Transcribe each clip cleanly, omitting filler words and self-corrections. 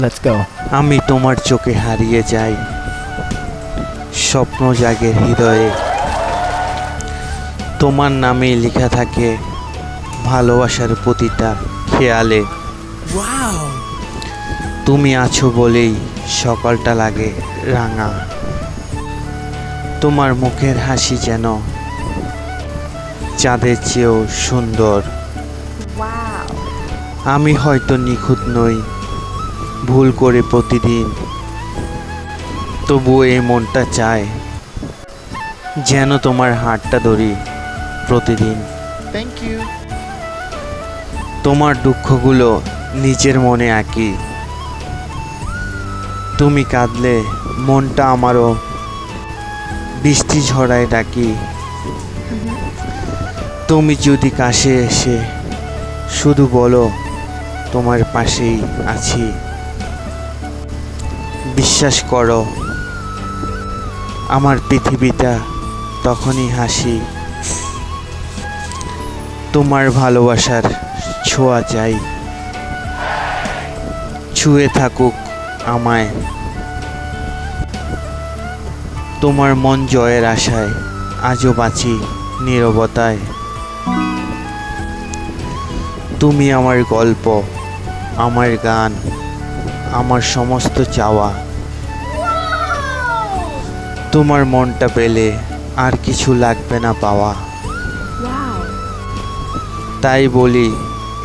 Let's go. আমি তোমার চোখে হারিয়ে যাই, স্বপ্ন জাগে হৃদয়ে। তোমার নামে লেখা থাকে ভালোবাসার প্রতিটা খেয়ালে। Wow. তুমি আছো বলেই সকালটা লাগে রাঙা। তোমার মুখের হাসি যেন চাঁদের চেয়েও সুন্দর। Wow. আমি হয়তো নিখুঁত নই, ভুল করে প্রতিদিন, তবুও এই মনটা চায় যেন তোমার হাতটা ধরি প্রতিদিন। Thank you. তোমার দুঃখগুলো নিজের মনে আঁকি। তুমি কাঁদলে মনটা আমারও বৃষ্টি ঝড়ায় ডাকি। তুমি যদি কাছে এসে শুধু বলো তোমার পাশেই আছি, বিশ্বাস করো আমার পৃথিবীটা তখনই হাসি। তোমার ভালোবাসার ছোঁয়া চাই, ছুঁয়ে থাকুক আমায়। তোমার মন জয়ের আশায় আজও বাঁচি নীরবতায়। তুমি আমার গল্প, আমার গান, আমার সমস্ত চাওয়া। তোমার মনটা পেলে আর কিছু লাগবে না পাওয়া। Wow. তাই বলি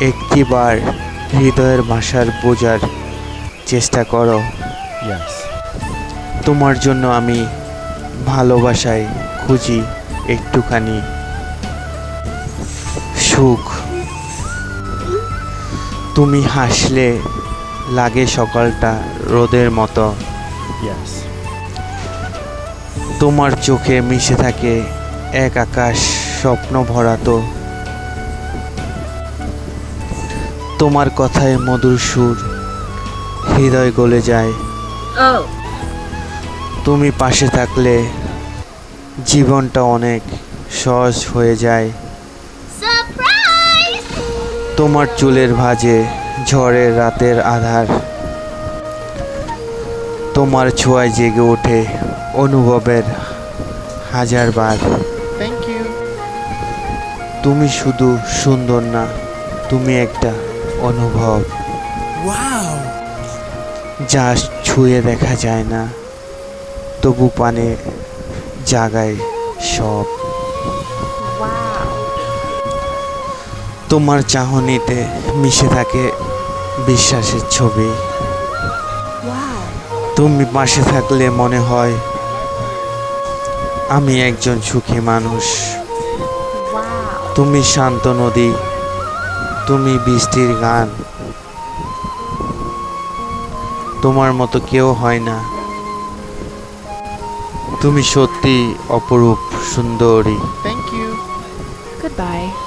একটিবার হৃদয়ের ভাষার বোঝার চেষ্টা করো। Yes. তোমার জন্য আমি ভালোবাসায় খুঁজি একটুখানি সুখ। তুমি হাসলে লাগে সকালটা রোদের মতো। Yes. তোমার চোখে মিশে থাকে এক আকাশ স্বপ্ন ভরাতো। তোমার কথায় মধুর সুর হৃদয় গলে যায়। Oh. তুমি পাশে থাকলে জীবনটা অনেক সহজ হয়ে যায়। Surprise! তোমার চুলের ভাঁজে ঝড়ের রাতের আধার। তোমার ছোঁয়ায় জেগে ওঠে অনুভবের হাজার বার। Thank you. তুমি শুধু সুন্দর না, তুমি একটা অনুভব Wow. যা ছুঁয়ে দেখা যায় না, তবু পানে জাগায় সব। Wow. তোমার চাহনিতে মিশে থাকে বিশ্বাসের ছবি। Wow. তুমি পাশে থাকলে মনে হয় আমি একজন সুখী মানুষ। Wow. তুমি শান্ত নদী, তুমি বৃষ্টির গান। তোমার মতো কেউ হয় না, তুমি সত্যি অপরূপ সুন্দরী। Thank you. Goodbye.